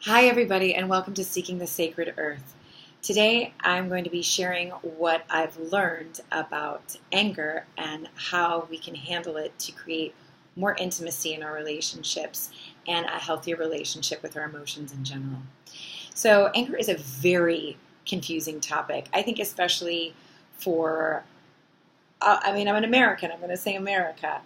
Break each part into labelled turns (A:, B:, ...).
A: Hi, everybody, and welcome to Seeking the Sacred Earth. Today, I'm going to be sharing what I've learned about anger and how we can handle it to create more intimacy in our relationships and a healthier relationship with our emotions in general. So, anger is a very confusing topic. I think especially for I'm an American. I'm going to say America.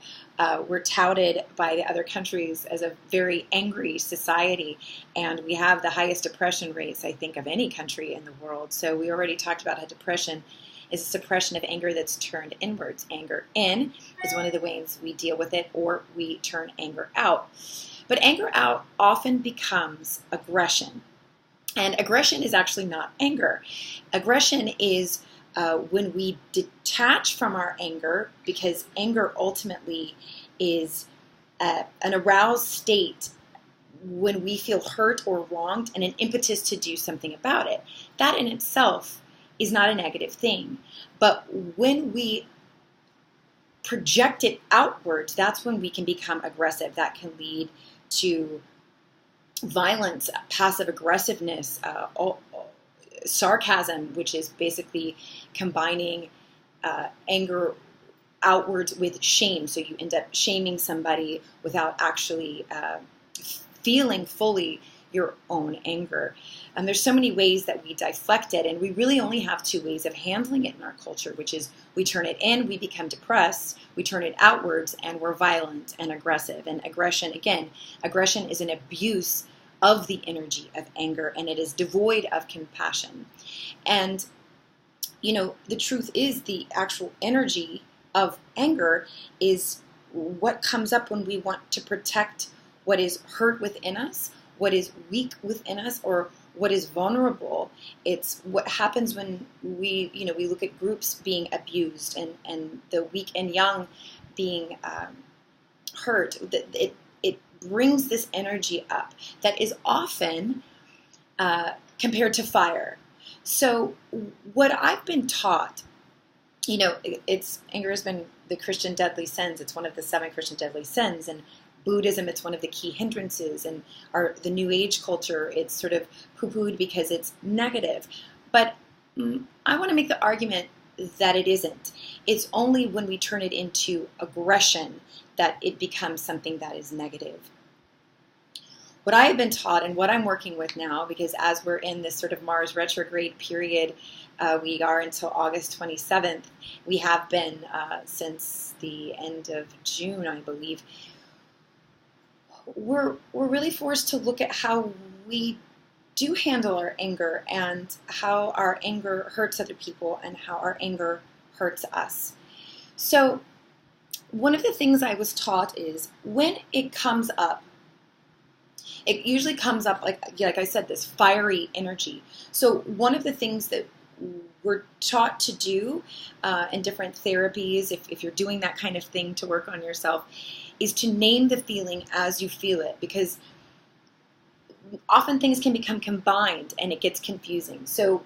A: We're touted by the other countries as a very angry society, and we have the highest depression rates, I think, of any country in the world. So we already talked about how depression is a suppression of anger that's turned inwards. Anger in is one of the ways we deal with it, or we turn anger out. But anger out often becomes aggression. And aggression is actually not anger. Aggression is when we detach from our anger, because anger ultimately is an aroused state when we feel hurt or wronged and an impetus to do something about it. That in itself is not a negative thing. But when we project it outwards, that's when we can become aggressive. That can lead to violence, passive aggressiveness, sarcasm, which is basically combining anger outwards with shame. So you end up shaming somebody without actually feeling fully your own anger. And there's so many ways that we deflect it, and we really only have two ways of handling it in our culture, which is we turn it in, we become depressed, we turn it outwards, and we're violent and aggressive. And aggression is an abuse of the energy of anger, and it is devoid of compassion. And, the truth is the actual energy of anger is what comes up when we want to protect what is hurt within us, what is weak within us, or what is vulnerable. It's what happens when we look at groups being abused and the weak and young being hurt. It brings this energy up that is often compared to fire. So what I've been taught, anger has been the Christian deadly sins. It's one of the 7 Christian deadly sins, and Buddhism, it's one of the key hindrances, and the New Age culture, it's sort of poo-pooed because it's negative. But I want to make the argument that it isn't. It's only when we turn it into aggression that it becomes something that is negative. What I have been taught and what I'm working with now, because as we're in this sort of Mars retrograde period, we are until August 27th. We have been since the end of June, I believe. We're really forced to look at how we do handle our anger and how our anger hurts other people and how our anger hurts us. So one of the things I was taught is when it comes up, it usually comes up like I said, this fiery energy. So one of the things that we're taught to do in different therapies, if you're doing that kind of thing to work on yourself, is to name the feeling as you feel it, because often things can become combined and it gets confusing. So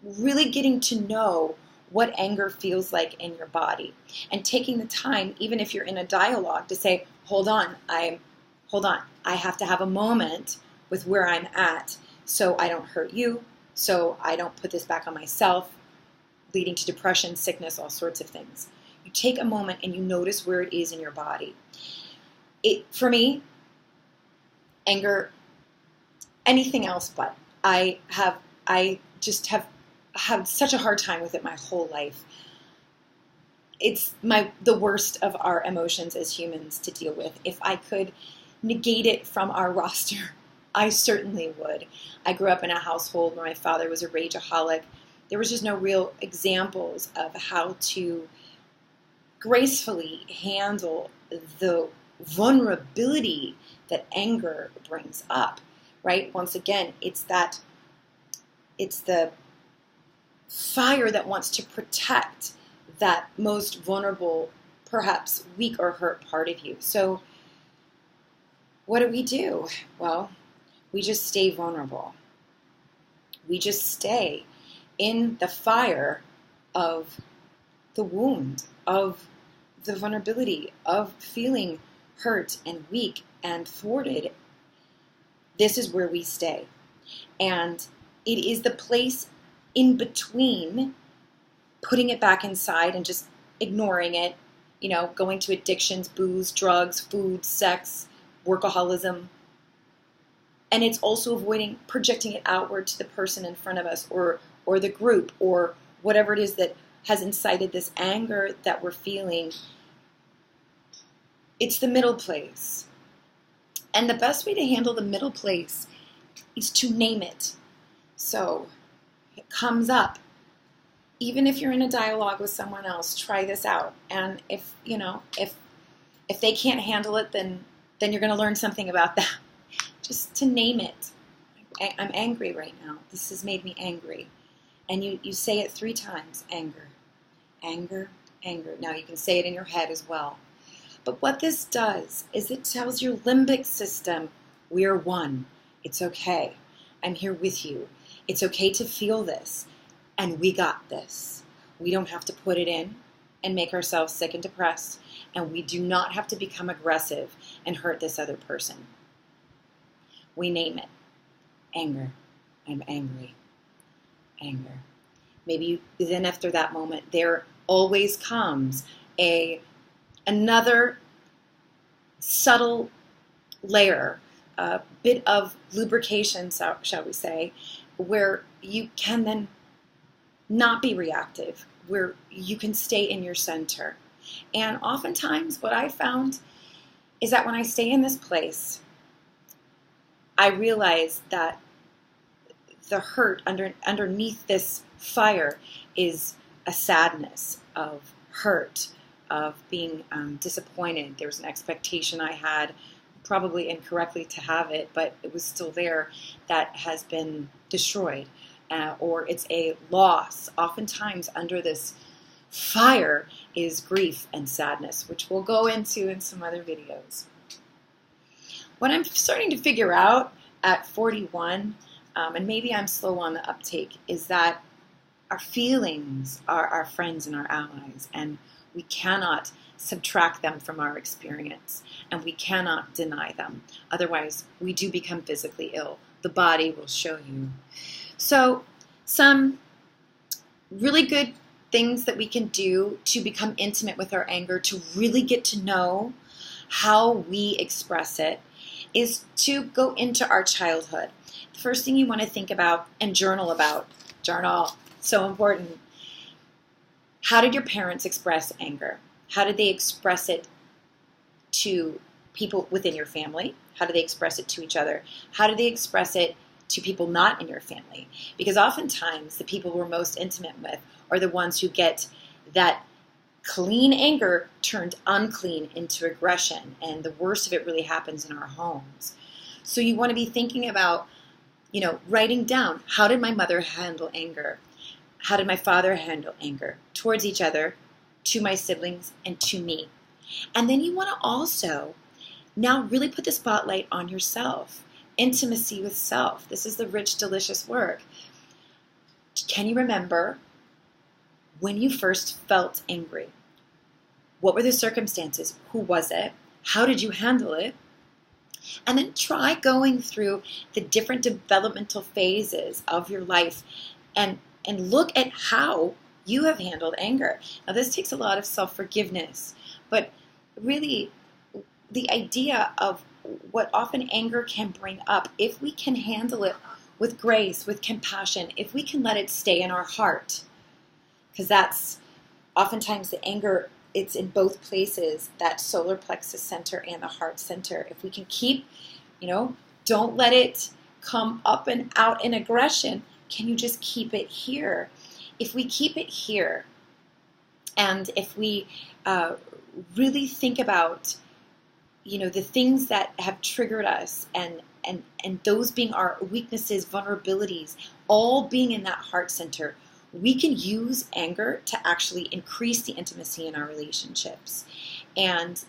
A: really getting to know what anger feels like in your body and taking the time, even if you're in a dialogue, to say, hold on, I have to have a moment with where I'm at so I don't hurt you, so I don't put this back on myself, leading to depression, sickness, all sorts of things. You take a moment and you notice where it is in your body. For me, anger, anything else but. I just have had such a hard time with it my whole life. It's the worst of our emotions as humans to deal with. If I could negate it from our roster, I certainly would. I grew up in a household where my father was a rageaholic. There was just no real examples of how to gracefully handle the vulnerability that anger brings up, right? Once again, it's the fire that wants to protect that most vulnerable, perhaps weak or hurt part of you. So what do? Well, we just stay vulnerable. We just stay in the fire of the wound, of the vulnerability, of feeling hurt and weak and thwarted. This is where we stay. And it is the place in between putting it back inside and just ignoring it, going to addictions, booze, drugs, food, sex, workaholism. And it's also avoiding projecting it outward to the person in front of us or the group or whatever it is that has incited this anger that we're feeling. It's the middle place. And the best way to handle the middle place is to name it. So it comes up. Even if you're in a dialogue with someone else, try this out. And if they can't handle it, then you're going to learn something about that. Just to name it. I'm angry right now. This has made me angry. And you say it 3 times. Anger, anger, anger. Now you can say it in your head as well. But what this does is it tells your limbic system, we are one. It's okay. I'm here with you. It's okay to feel this. And we got this. We don't have to put it in and make ourselves sick and depressed. And we do not have to become aggressive and hurt this other person. We name it. Anger. I'm angry. Anger. Maybe then after that moment, there always comes another subtle layer, a bit of lubrication, shall we say, where you can then not be reactive, where you can stay in your center. And oftentimes what I found is that when I stay in this place, I realize that the hurt underneath this fire is a sadness of hurt, of being disappointed. There was an expectation I had, probably incorrectly to have it, but it was still there, that has been destroyed. Or it's a loss. Oftentimes under this fire is grief and sadness, which we'll go into in some other videos. What I'm starting to figure out at 41, and maybe I'm slow on the uptake, is that our feelings are our friends and our allies, and we cannot subtract them from our experience, and we cannot deny them. Otherwise, we do become physically ill. The body will show you. So, some really good things that we can do to become intimate with our anger, to really get to know how we express it, is to go into our childhood. The first thing you want to think about and journal about. Journal, so important. How did your parents express anger? How did they express it to people within your family? How did they express it to each other? How did they express it to people not in your family? Because oftentimes the people we're most intimate with are the ones who get that clean anger turned unclean into aggression, and the worst of it really happens in our homes. So you want to be thinking about, writing down, how did my mother handle anger? How did my father handle anger towards each other, to my siblings, and to me? And then you want to also now really put the spotlight on yourself. Intimacy with self. This is the rich, delicious work. Can you remember when you first felt angry? What were the circumstances? Who was it? How did you handle it? And then try going through the different developmental phases of your life and look at how you have handled anger. Now, this takes a lot of self-forgiveness, but really the idea of what often anger can bring up, if we can handle it with grace, with compassion, if we can let it stay in our heart, because that's oftentimes the anger, it's in both places, that solar plexus center and the heart center. If we can keep, don't let it come up and out in aggression. Can you just keep it here? If we keep it here, and if we really think about, the things that have triggered us, and those being our weaknesses, vulnerabilities, all being in that heart center, we can use anger to actually increase the intimacy in our relationships and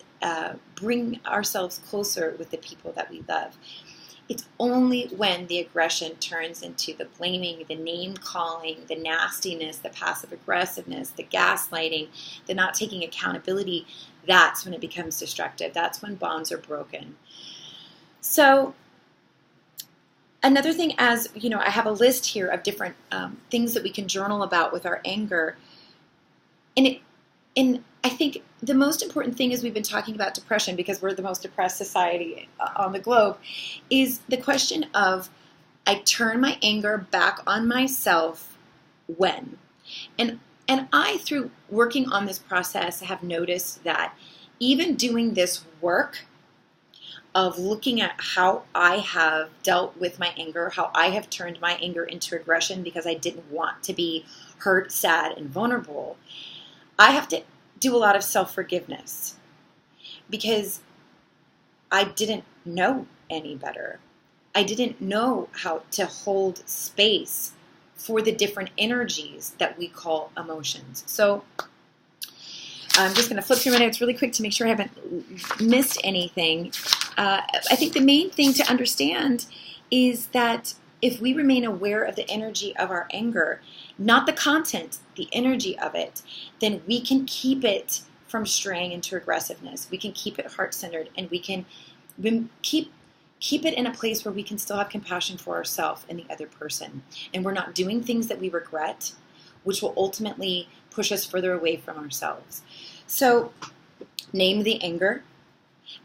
A: bring ourselves closer with the people that we love. It's only when the aggression turns into the blaming, the name-calling, the nastiness, the passive-aggressiveness, the gaslighting, the not taking accountability, that's when it becomes destructive. That's when bonds are broken. So Another thing, as you know, I have a list here of different things that we can journal about with our anger. And I think the most important thing, as we've been talking about depression, because we're the most depressed society on the globe, is the question of, I turn my anger back on myself when. And I, through working on this process, have noticed that even doing this work of looking at how I have dealt with my anger, how I have turned my anger into aggression because I didn't want to be hurt, sad, and vulnerable, I have to do a lot of self-forgiveness because I didn't know any better. I didn't know how to hold space for the different energies that we call emotions. So I'm just going to flip through my notes really quick to make sure I haven't missed anything. I think the main thing to understand is that if we remain aware of the energy of our anger, not the content, the energy of it, then we can keep it from straying into aggressiveness. We can keep it heart-centered, and we can keep it in a place where we can still have compassion for ourselves and the other person. And we're not doing things that we regret, which will ultimately push us further away from ourselves. So name the anger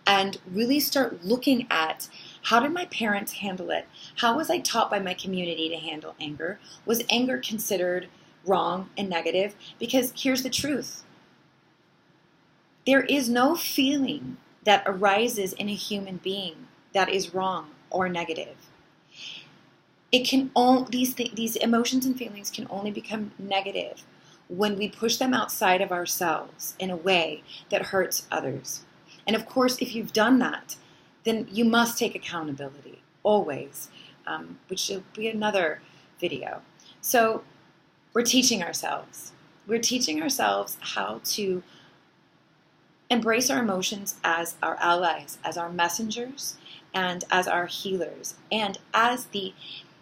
A: and really start looking at, how did my parents handle it? How was I taught by my community to handle anger? Was anger considered wrong and negative? Because here's the truth. There is no feeling that arises in a human being that is wrong or negative. It can these emotions and feelings can only become negative when we push them outside of ourselves in a way that hurts others. And of course, if you've done that, then you must take accountability, always, which will be another video. So we're teaching ourselves. We're teaching ourselves how to embrace our emotions as our allies, as our messengers, and as our healers, and as the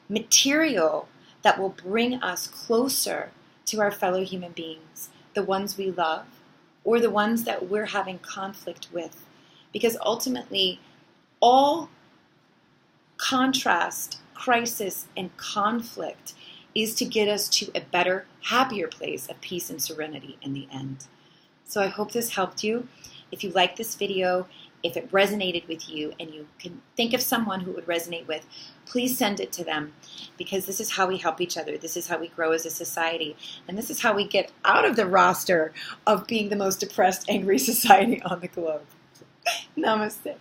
A: material that will bring us closer to our fellow human beings, the ones we love, or the ones that we're having conflict with. Because ultimately, all contrast, crisis, and conflict is to get us to a better, happier place of peace and serenity in the end. So I hope this helped you. If you like this video, if it resonated with you and you can think of someone who it would resonate with, please send it to them, because this is how we help each other. This is how we grow as a society. And this is how we get out of the roster of being the most depressed, angry society on the globe. Namaste.